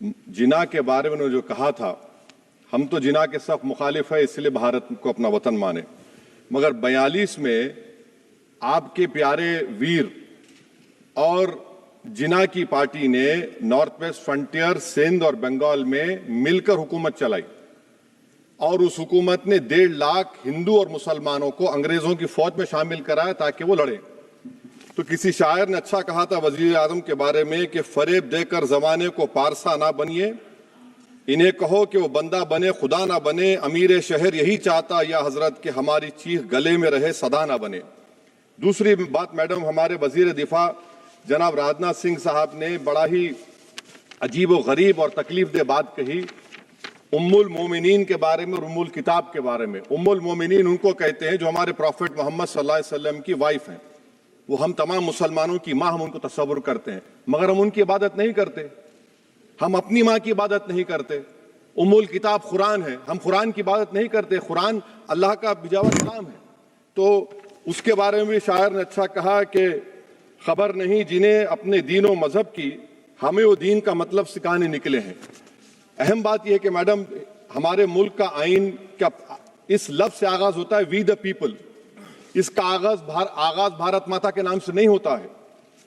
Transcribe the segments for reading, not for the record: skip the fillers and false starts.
जिना के बारे में उन्होंने जो कहा था, हम तो जिना के सख्त मुखालिफ है, इसलिए भारत को अपना वतन माने। मगर 42 में आपके प्यारे वीर और जिना की पार्टी ने नॉर्थ वेस्ट फ्रंटियर, सिंध और बंगाल में मिलकर हुकूमत चलाई और उस हुकूमत ने 1.5 लाख हिंदू और मुसलमानों को अंग्रेजों की फौज में शामिल कराया ताकि वो लड़े। तो किसी शायर ने अच्छा कहा था वजीर आजम के बारे में कि फरेब देकर जमाने को पारसा ना बनिए, इन्हें कहो कि वो बंदा बने खुदा ना बने, अमीर शहर यही चाहता या हजरत कि हमारी चीख गले में रहे सदा ना बने। दूसरी बात मैडम, हमारे वजीर दिफा जनाब राजनाथ सिंह साहब ने बड़ा ही अजीब व गरीब और तकलीफ दे बात कही उम्मुल मोमिनीन के बारे में और उम्मुल किताब के बारे में। उम्मुल मोमिनीन उनको कहते हैं जो हमारे प्रॉफिट मोहम्मद सल्लल्लाहु अलैहि वसल्लम की वाइफ हैं। वो हम तमाम मुसलमानों की माँ, हम उनको तस्वुर करते हैं, मगर हम उनकी इबादत नहीं करते। हम अपनी माँ की इबादत नहीं करते। उम्मुल किताब कुरान है, हम कुरान की इबादत नहीं करते। कुरान अल्लाह का बिजावा कलाम है। तो उसके बारे में भी शायर ने अच्छा कहा कि खबर नहीं जिन्हें अपने दीन और मजहब की, हमें वो दीन का मतलब सिखाने निकले हैं। अहम बात यह है कि मैडम, हमारे मुल्क का आइन क्या इस लफ्ज से आगाज होता है, वी द पीपल। इसका आगाज भारत माता के नाम से नहीं होता है।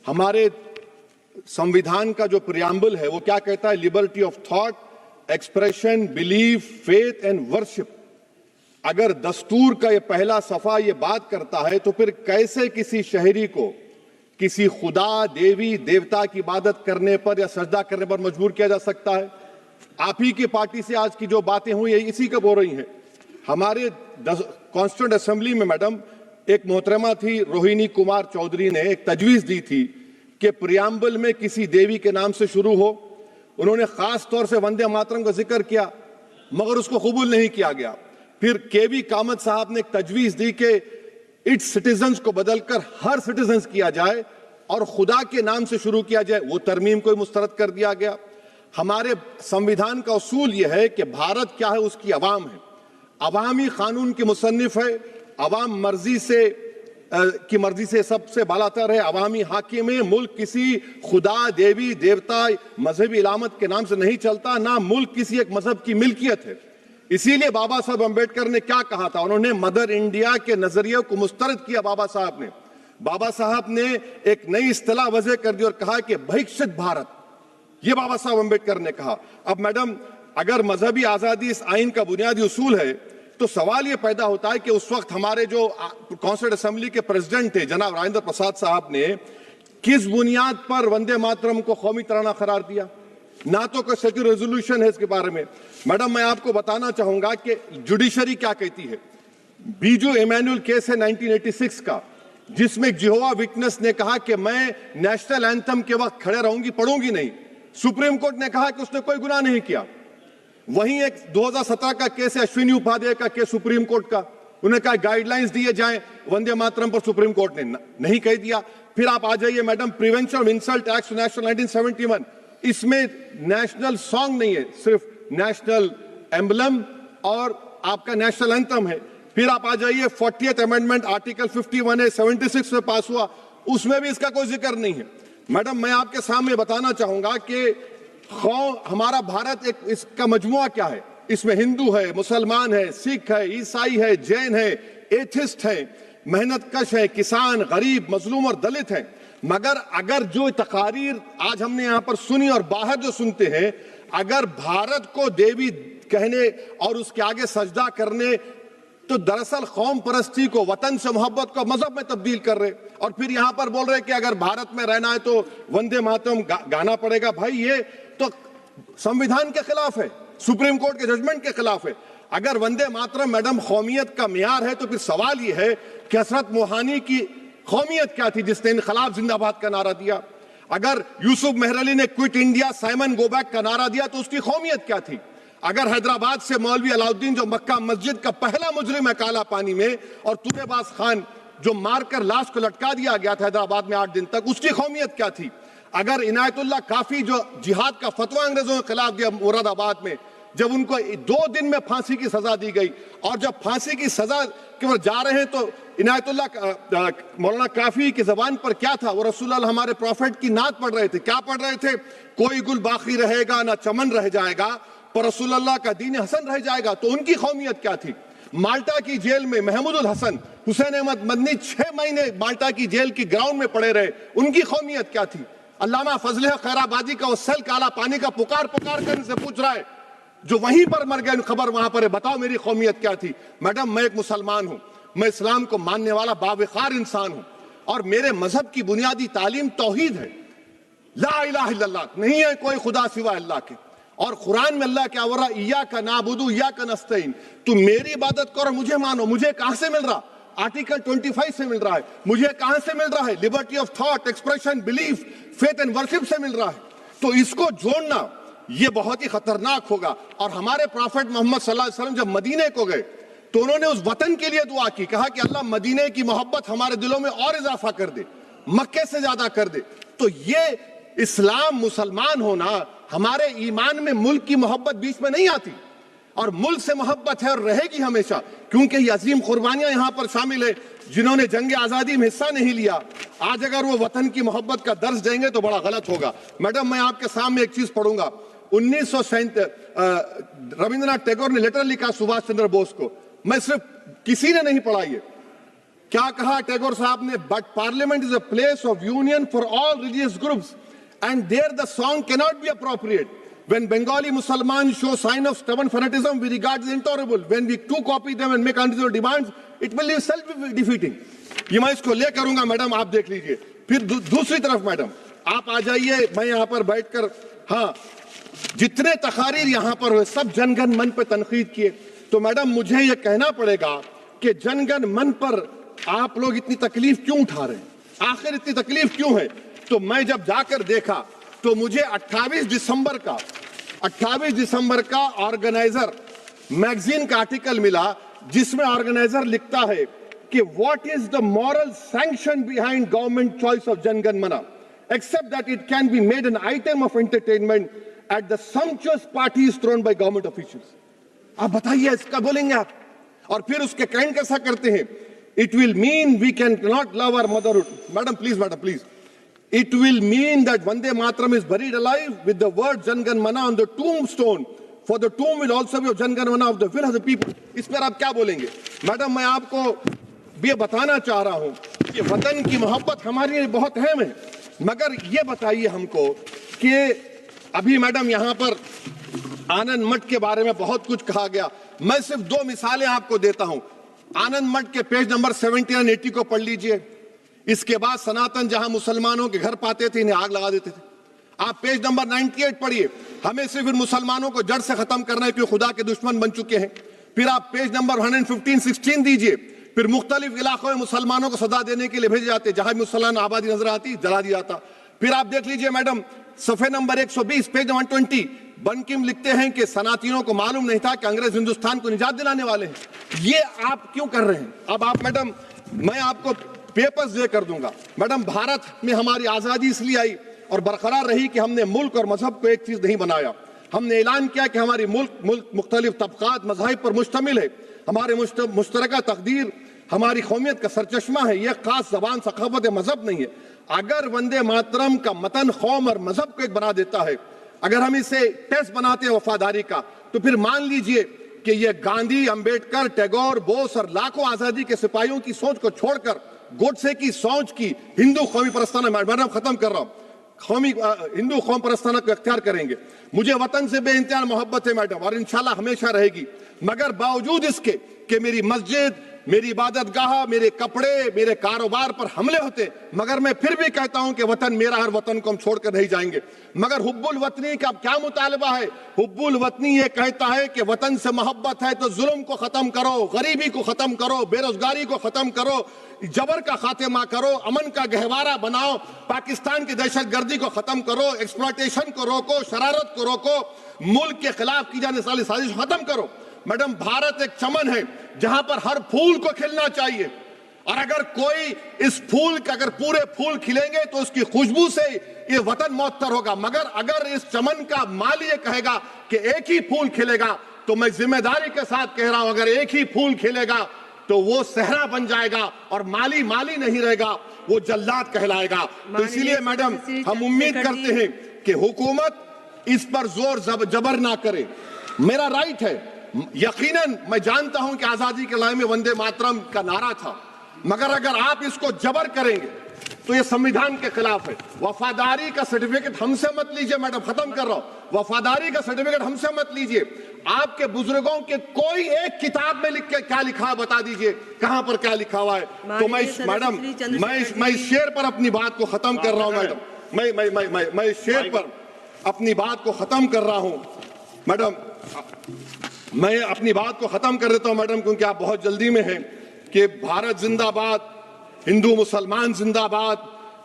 हमारे संविधान का जो प्रियम्बल है वो क्या कहता है? Liberty of thought, expression, belief, faith and worship. अगर दस्तूर का ये पहला सफा ये बात करता है तो फिर कैसे किसी शहरी को किसी खुदा, देवी, देवता की इबादत करने पर या सजदा करने पर मजबूर किया जा सकता है? आप ही की पार्टी से आज की जो बातें हुई है इसी कब हो रही हैं। हमारे कॉन्स्टिट्यूंट असेंबली में मैडम एक मोहतरमा थी रोहिणी कुमार चौधरी ने एक तजवीज दी थी कि प्रियम्बल में किसी देवी के नाम से शुरू हो। उन्होंने खास तौर से वंदे मातरम का जिक्र किया मगर उसको कबूल नहीं किया गया। फिर केवी कामत साहब ने एक तजवीज दी कि इट्स सिटीजन्स को बदलकर हर सिटीजन्स किया जाए और खुदा के नाम से शुरू किया जाए, वो तरमीम को मुस्तरद कर दिया गया। हमारे संविधान का उसूल यह है कि भारत क्या है, उसकी अवाम है, अवामी कानून के मुसन्निफ है, अवाम की मर्जी से सबसे बालातर है, अवामी हाकिम है। मुल्क किसी खुदा, देवी, देवता, मजहबी इलामत के नाम से नहीं चलता, ना मुल्क किसी एक मजहब की मिल्कियत है। इसीलिए बाबा साहब अम्बेडकर ने क्या कहा था, उन्होंने मदर इंडिया के नजरिए को मुस्तरद किया। बाबा साहब ने एक नई इस्तिलाह वजह कर दी और कहा कि भविष्यत भारत, ये बाबा साहब अम्बेडकर ने कहा। अब मैडम, अगर मजहबी आजादी इस आइन का बुनियादी उसूल है तो सवाल यह पैदा होता है कि उस वक्त हमारे जो कॉन्स्टिट्यूंट असेंबली के प्रेसिडेंट थे जनाब राजेंद्र प्रसाद साहब ने किस बुनियाद पर वंदे मातरम को कौमी तराना करार दिया? ना तो कोई सेक्यूर रेजोल्यूशन है इसके बारे में। मैडम, मैं आपको बताना चाहूंगा कि जुडिशरी क्या कहती है। बीजू इमैनुअल केस है 1986 का, जिसमें जिहोवा विटनेस ने कहा कि मैं नेशनल एंथम के वक्त खड़े रहूंगी, पढ़ूंगी नहीं। सुप्रीम कोर्ट ने कहा कि उसने कोई गुनाह नहीं किया। वहीं एक 2017 का केस है अश्विनी उपाध्याय का केस सुप्रीम कोर्ट का, उन्हें कहा गाइडलाइंस दिए जाएं वंदे मातरम पर, सुप्रीम कोर्ट ने नहीं कह दिया। फिर आप आ जाइए madam, prevention of insult act national 1971, इसमें नेशनल सॉन्ग नहीं है, सिर्फ नेशनल एम्बलम और आपका नेशनल एंथम है। फिर आप आ जाइए 40th अमेंडमेंट आर्टिकल 51 है, 76 में पास हुआ, उसमें भी इसका कोई जिक्र नहीं है। मैडम, मैं आपके सामने बताना चाहूंगा कि हमारा भारत एक इसका मजमुआ क्या है। इसमें हिंदू है, मुसलमान है, सिख है, ईसाई है, जैन है, एथिस्ट है, मेहनतकश है, किसान, गरीब, मजलूम और दलित है। मगर अगर जो तकारीर आज हमने यहां पर सुनी और बाहर जो सुनते हैं, अगर भारत को देवी कहने और उसके आगे सजदा करने, तो दरअसल कौम परस्ती को, वतन से मोहब्बत को मजहब में तब्दील कर रहे और फिर यहां पर बोल रहे कि अगर भारत में रहना है तो वंदे मातरम गाना पड़ेगा। भाई, ये तो संविधान के खिलाफ है, सुप्रीम कोर्ट के जजमेंट के खिलाफ है। अगर वंदे मातरम मैडम कौमियत का मियार है तो फिर सवाल यह है कि हसरत मोहानी की कौमियत क्या थी जिसने इनकलाब जिंदाबाद का नारा दिया? अगर यूसुफ मेहरली ने quit India, Simon go back का नारा दिया तो उसकी कौमियत क्या थी? अगर हैदराबाद से मौलवी अलाउद्दीन जो मक्का मस्जिद का पहला मुजरिम है काला पानी में, और तुरेबाज खान जो मारकर लाश को लटका दिया गया था हैदराबाद में 8 दिन तक, उसकी कौमियत क्या थी? अगर इनायतुल्लाह काफी जो जिहाद का फतवा अंग्रेजों के खिलाफ दिया मुरादाबाद में, जब उनको 2 दिन में फांसी की सजा दी गई और जब फांसी की सजा के जा रहे हैं तो इनायतुल्लाह मौलाना काफी की जबान पर क्या था? वो रसूलुल्लाह हमारे प्रॉफिट की नात पढ़ रहे थे। क्या पढ़ रहे थे? कोई गुल बाकी रहेगा ना चमन रह जाएगा, पर रसूलुल्लाह का दीन हसन रह जाएगा। तो उनकी कौमियत क्या थी? माल्टा की जेल में महमूदुल हसन, हुसैन अहमद मदनी 6 महीने माल्टा की जेल की ग्राउंड में पड़े रहे। उनकी कौमियत क्या थी? अल्लामा फजल खैराबादी का वो सेल काला पानी का पुकार पुकार कर इनसे पूछ रहा है, जो वहीं पर मर गए, खबर वहां पर है, बताओ मेरी कौमियत क्या थी? मैडम, मैं एक मुसलमान हूं, मैं इस्लाम को मानने वाला बावकार इंसान हूं, और मेरे मजहब की बुनियादी तालीम तौहीद है। ला इलाहा इल्लल्लाह, नहीं है कोई खुदा सिवा अल्लाह के। और कुरान में अल्लाह क्या बोल रहा? इय्याका नाबुदु इय्याका नस्तईन, तुम मेरी इबादत करो, मुझे मानो। मुझे कहां से मिल रहा? आर्टिकल 25 से मिल रहा है। मुझे कहां से मिल रहा है? Liberty of thought, expression, belief, faith and worship से मिल रहा है। तो इसको जोड़ना ये बहुत ही खतरनाक होगा। और हमारे प्रॉफिट मोहम्मद सल्लल्लाहु अलैहि वसल्लम जब मदीने को गए तो उन्होंने उस वतन के लिए दुआ की, कहा कि अल्लाह मदीने की मोहब्बत हमारे दिलों में और इजाफा कर दे, मक्के से ज्यादा कर दे। तो ये इस्लाम, मुसलमान होना, हमारे ईमान में मुल्क की मोहब्बत बीच में नहीं आती, और मुल्क से मोहब्बत है और रहेगी हमेशा, क्योंकि ये अजीम कुर्बानियां यहां पर शामिल है जिन्होंने जंग आजादी में हिस्सा नहीं लिया। आज अगर वो वतन की मोहब्बत का दर्ज देंगे तो बड़ा गलत होगा। मैडम, मैं आपके सामने एक चीज पढ़ूंगा। 1937 रविंद्रनाथ टैगोर ने लेटर लिखा सुभाष चंद्र बोस को। मैं सिर्फ, किसी ने नहीं पढ़ा ये। क्या कहा टैगोर साहब ने? But parliament is a place of union for all religious groups and there the song can not be appropriate. When Bengali Muslims show sign of stubborn fanaticism, we regard it intolerable. When we too copy them and make unreasonable demands, it will be self-defeating. ये मैं इसको ले करूंगा madam, आप देख लीजिए। फिर दूसरी तरफ मैडम आप आ जाइए, मैं यहाँ पर बैठकर, हाँ, जितने तकारीर यहाँ पर हुए सब जनगण मन पर तनकीद किए। तो मैडम मुझे ये कहना पड़ेगा कि जनगण मन पर आप लोग इतनी तकलीफ क्यों उठा रहे हैं? आखिर इतनी तकलीफ क्यों है? तो मैं जब जाकर देखा तो मुझे 28 दिसंबर का ऑर्गेनाइजर मैगजीन का आर्टिकल मिला, जिसमें ऑर्गेनाइजर लिखता है कि what is the moral sanction behind government choice of Janagana Mana, except that it can be made an item of entertainment at the sumptuous parties thrown by government officials. आप बताइए, इसका बोलेंगे आप? और फिर उसके काइंड कैसा करते हैं? It will mean we can not love our motherhood. Madam please, it will mean that Vande Mataram is buried alive with the word Jan Gan Mana on the tombstone, for the tomb will also be of Jan Gan Mana of the will of the people. इस पर आप क्या बोलेंगे? Madam, मैं आपको ये बताना चाह रहा हूं कि वतन की मोहब्बत हमारे लिए बहुत अहम है, मगर ये बताइए हमको कि अभी मैडम यहाँ पर आनंद मठ के बारे में बहुत कुछ कहा गया। मैं सिर्फ 2 मिसालें आपको देता हूं। आनंद मठ के पेज नंबर 70 और 80 को पढ़ लीजिए। इसके बाद सनातन जहां मुसलमानों के घर पाते थे, इन्हें आग लगा देते थे। आप पेज नंबर 98 पढ़िए। हमें सिर्फ इन मुसलमानों को जड़ से खत्म करना है, क्योंकि खुदा के दुश्मन बन चुके हैं। फिर आप पेज नंबर 115-16 दीजिए। फिर मुख्तलिफ इलाकों में मुसलमानों को सदा देने के लिए भेजे जाते, जहां मुसलमान आबादी नजर आती जला दिया जाता। फिर आप देख लीजिए मैडम, सफे नंबर 120 पेज 120, बंकिम लिखते हैं कि सनातनियों को मालूम नहीं था कि अंग्रेज हिंदुस्तान को निजात दिलाने वाले हैं। ये आप क्यों कर रहे हैं? अब आप मैडम, मैं आपको पेपर्स दे कर दूंगा। मैडम, भारत में हमारी आजादी इसलिए आई और बरकरार रही कि हमने मुल्क और मजहब को एक चीज नहीं बनाया। हमने ऐलान किया कि हमारी मुल्क मुख्तलिफ तबकात मज़ाहिब पर मुश्तमिल है। हमारे मुश्तरका तकदीर हमारी कौमियत का सरचश्मा है। यह खास जबान, सखावत, मजहब नहीं है। अगर वंदे मातरम का मतन कौम और मजहब को एक बना देता है, अगर हम इसे टेस्ट बनाते हैं वफादारी का, तो फिर मान लीजिए कि यह गांधी, अंबेडकर, टैगोर, बोस और लाखों आजादी के सिपाहियों की सोच को छोड़कर गोडसे की सोच की हिंदू कौमी परस्ताना, मैडम खत्म कर रहा हूं, हिंदू कौम परस्ताना को अख्तियार करेंगे। मुझे वतन से बेइंतहा मोहब्बत है मैडम, और इंशाल्लाह हमेशा रहेगी। मगर बावजूद इसके कि मेरी मस्जिद, मेरी इबादत गाह, मेरे कपड़े, मेरे कारोबार पर हमले होते, मगर मैं फिर भी कहता हूं कि वतन मेरा, हर वतन को हम छोड़कर नहीं जाएंगे। मगर हुब्बुल वतनी का क्या मुतालबा है? हुब्बुल वतनी ये कहता है कि वतन से मोहब्बत है तो जुल्म को खत्म करो, गरीबी को खत्म करो, बेरोजगारी को खत्म करो, जबर का खात्मा करो, अमन का गहवारा बनाओ, पाकिस्तान की दहशतगर्दी को खत्म करो, एक्सप्लॉयटेशन को रोको, शरारत को रोको, मुल्क के खिलाफ की जाने वाली साजिश खत्म करो। मैडम, भारत एक चमन है जहां पर हर फूल को खिलना चाहिए, और अगर कोई इस फूल का, अगर पूरे फूल खिलेंगे तो उसकी खुशबू से ये वतन मौतर होगा। मगर अगर इस चमन का माली ये कहेगा कि एक ही फूल खिलेगा, तो मैं जिम्मेदारी के साथ कह रहा हूं, अगर एक ही फूल खिलेगा तो वो सहरा बन जाएगा और माली माली नहीं रहेगा, वो जल्लाद कहलाएगा। तो इसीलिए मैडम हम उम्मीद करते हैं कि हुकूमत इस पर जोर जबर ना करे। मेरा राइट है, यकीनन मैं जानता हूं कि आजादी के लड़ाई में वंदे मातरम का नारा था, मगर अगर आप इसको जबर करेंगे तो ये संविधान के खिलाफ है। वफादारी का सर्टिफिकेट हमसे मत लीजिए मैडम, खत्म कर रहा हूं। वफादारी का सर्टिफिकेट हमसे मत लीजिए। आपके बुजुर्गों के कोई एक किताब में लिख के क्या लिखा है बता दीजिए, कहां पर क्या लिखा हुआ है। तो मैं मैडम मैं इस शेर पर अपनी बात को खत्म कर रहा हूं मैडम, मैं इस शेर पर अपनी बात को खत्म कर रहा हूं मैडम, मैं अपनी बात को खत्म कर देता हूं मैडम, क्योंकि आप बहुत जल्दी में हैं। कि भारत जिंदाबाद, हिंदू मुसलमान जिंदाबाद,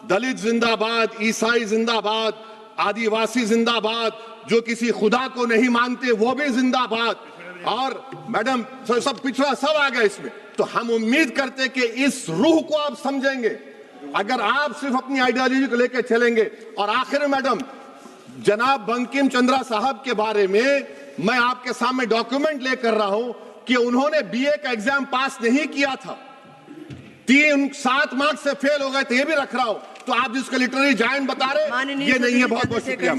दलित जिंदाबाद, ईसाई जिंदाबाद, आदिवासी जिंदाबाद, जो किसी खुदा को नहीं मानते वो भी जिंदाबाद, और मैडम सब पिछड़ा सब आ गया इसमें। तो हम उम्मीद करते कि इस रूह को आप समझेंगे अगर आप सिर्फ अपनी आइडियोलॉजी को लेकर चलेंगे। और आखिर में मैडम, जनाब बंकिम चंद्रा साहब के बारे में मैं आपके सामने डॉक्यूमेंट लेकर रहा हूं कि उन्होंने बीए का एग्जाम पास नहीं किया था, 7 मार्क्स से फेल हो गए थे, ये भी रख रहा हूं। तो आप जिसको लिटरेरी जायंट बता रहे, ये नहीं है। बहुत बहुत शुक्रिया।